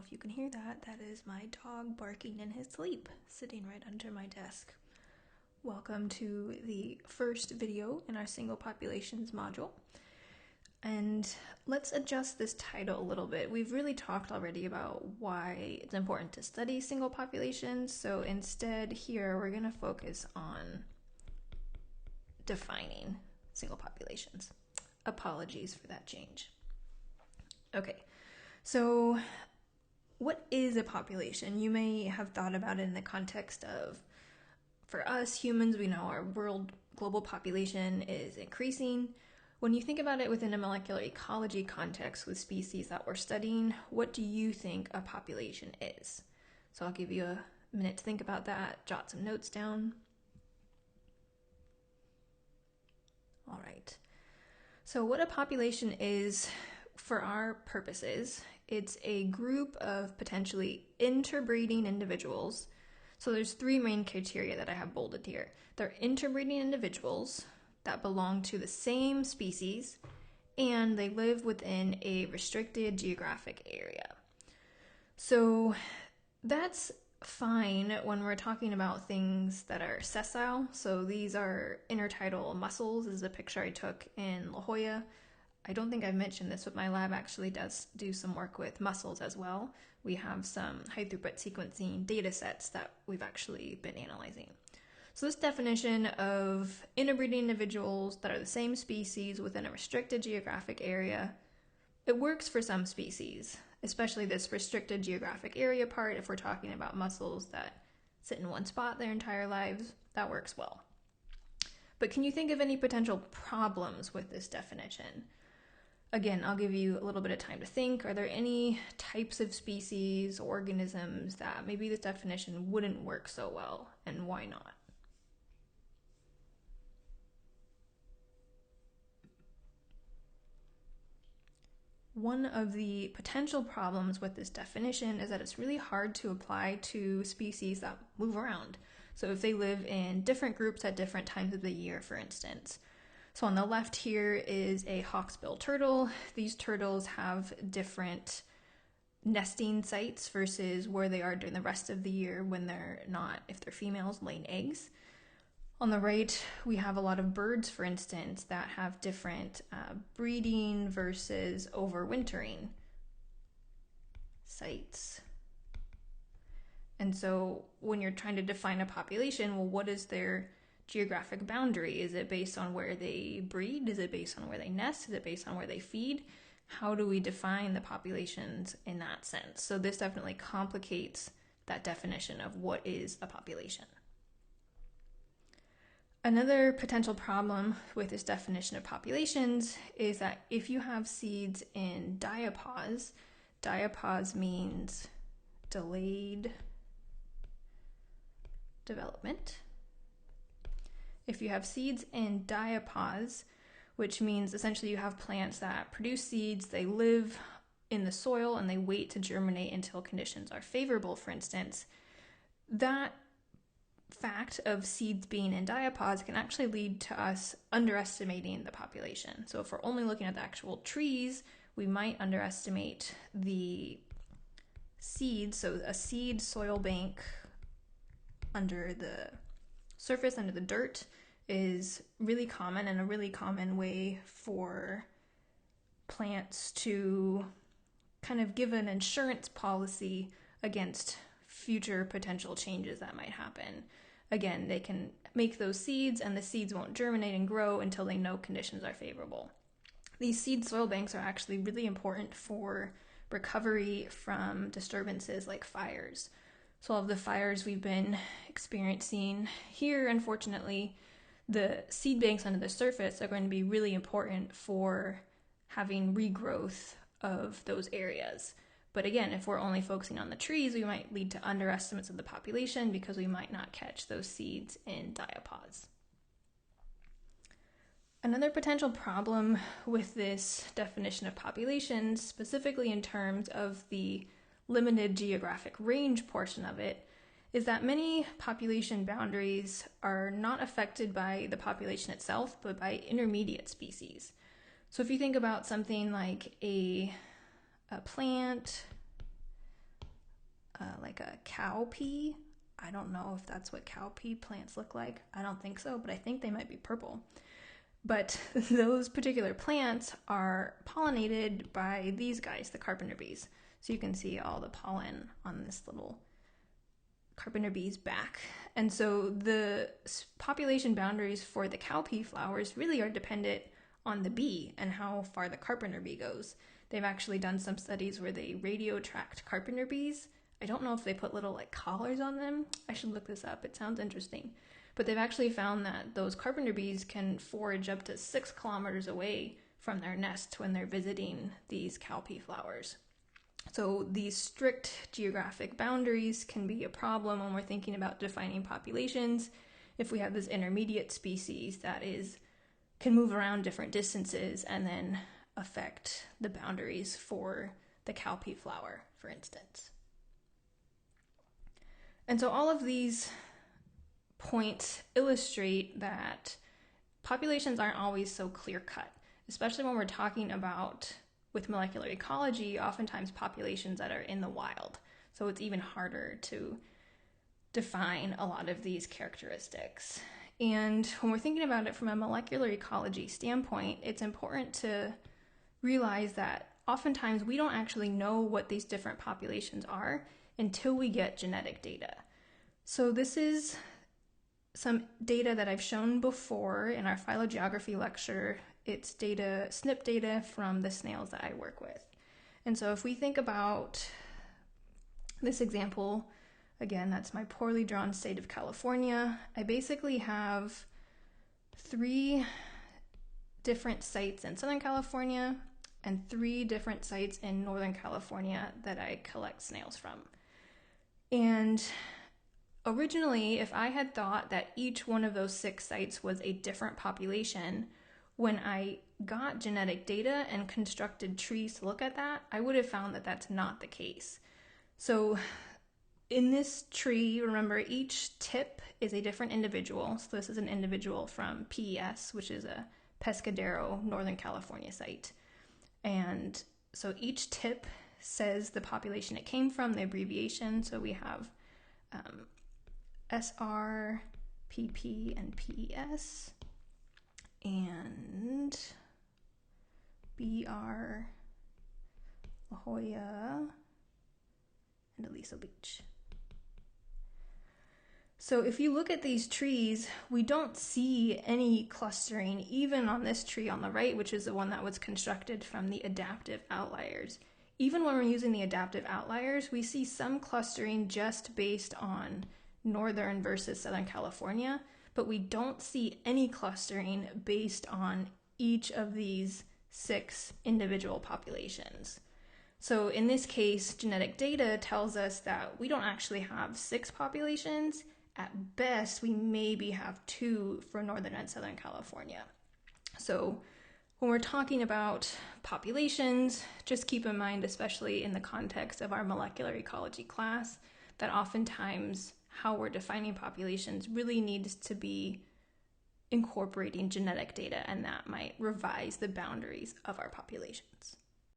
if you can hear that, that is my dog barking in his sleep, sitting right under my desk. Welcome to the first video in our single populations module. And let's adjust this title a little bit. We've really talked already about why it's important to study single populations, so instead here we're going to focus on defining single populations. Apologies for that change. Okay, so what is a population? You may have thought about it in the context of, for us humans, we know our global population is increasing. When you think about it within a molecular ecology context with species that we're studying, what do you think a population is? So I'll give you a minute to think about that, jot some notes down. All right. So what a population is, for our purposes, it's a group of potentially interbreeding individuals. So there's three main criteria that I have bolded here. They're interbreeding individuals that belong to the same species, and they live within a restricted geographic area. So that's fine when we're talking about things that are sessile. So these are intertidal mussels. This is a picture I took in La Jolla. I don't think I've mentioned this, but my lab actually does do some work with mussels as well. We have some high throughput sequencing data sets that we've actually been analyzing. So this definition of interbreeding individuals that are the same species within a restricted geographic area, it works for some species, especially this restricted geographic area part. If we're talking about mussels that sit in one spot their entire lives, that works well. But can you think of any potential problems with this definition? Again, I'll give you a little bit of time to think. Are there any types of species, organisms that maybe this definition wouldn't work so well, and why not? One of the potential problems with this definition is that it's really hard to apply to species that move around. So if they live in different groups at different times of the year, for instance. So on the left here is a hawksbill turtle. These turtles have different nesting sites versus where they are during the rest of the year when they're not, if they're females, laying eggs. On the right, we have a lot of birds, for instance, that have different breeding versus overwintering sites. And so when you're trying to define a population, well, what is their geographic boundary? Is it based on where they breed? Is it based on where they nest? Is it based on where they feed? How do we define the populations in that sense? So this definitely complicates that definition of what is a population. Another potential problem with this definition of populations is that if you have seeds in diapause, diapause means delayed development. If you have seeds in diapause, which means essentially you have plants that produce seeds, they live in the soil and they wait to germinate until conditions are favorable, for instance, that fact of seeds being in diapause can actually lead to us underestimating the population. So if we're only looking at the actual trees, we might underestimate the seeds. So a seed soil bank under the surface, under the dirt, is really common and a really common way for plants to kind of give an insurance policy against future potential changes that might happen. Again, they can make those seeds and the seeds won't germinate and grow until they know conditions are favorable. These seed soil banks are actually really important for recovery from disturbances like fires. So all of the fires we've been experiencing here, unfortunately, the seed banks under the surface are going to be really important for having regrowth of those areas. But again, if we're only focusing on the trees, we might lead to underestimates of the population because we might not catch those seeds in diapause. Another potential problem with this definition of populations, specifically in terms of the limited geographic range portion of it, is that many population boundaries are not affected by the population itself, but by intermediate species. So if you think about something like a plant, like a cowpea. I don't know if that's what cowpea plants look like. I don't think so, but I think they might be purple. But those particular plants are pollinated by these guys, the carpenter bees. So you can see all the pollen on this little carpenter bee's back. And so the population boundaries for the cowpea flowers really are dependent on the bee and how far the carpenter bee goes. They've actually done some studies where they radio tracked carpenter bees. I don't know if they put little like collars on them. I should look this up. It sounds interesting. But they've actually found that those carpenter bees can forage up to 6 kilometers away from their nest when they're visiting these cowpea flowers. So these strict geographic boundaries can be a problem when we're thinking about defining populations. If we have this intermediate species that can move around different distances and then affect the boundaries for the cowpea flower, for instance. And so all of these points illustrate that populations aren't always so clear-cut, especially when we're talking about, with molecular ecology, oftentimes populations that are in the wild. So it's even harder to define a lot of these characteristics. And when we're thinking about it from a molecular ecology standpoint, it's important to realize that oftentimes we don't actually know what these different populations are until we get genetic data. So this is some data that I've shown before in our phylogeography lecture. It's data, SNP data from the snails that I work with. And so if we think about this example, again, that's my poorly drawn state of California. I basically have 3 different sites in Southern California and 3 different sites in Northern California that I collect snails from. And originally, if I had thought that each one of those 6 sites was a different population, when I got genetic data and constructed trees to look at that, I would have found that that's not the case. So in this tree, remember, each tip is a different individual. So this is an individual from PES, which is a Pescadero, Northern California site. And so each tip says the population it came from, the abbreviation. So we have SR, PP, and PES, and BR, La Jolla, and Aliso Beach. So if you look at these trees, we don't see any clustering, even on this tree on the right, which is the one that was constructed from the adaptive outliers. Even when we're using the adaptive outliers, we see some clustering just based on Northern versus Southern California, but we don't see any clustering based on each of these 6 individual populations. So in this case, genetic data tells us that we don't actually have 6 populations. At best, we maybe have 2 for Northern and Southern California. So when we're talking about populations, just keep in mind, especially in the context of our molecular ecology class, that oftentimes how we're defining populations really needs to be incorporating genetic data, and that might revise the boundaries of our populations.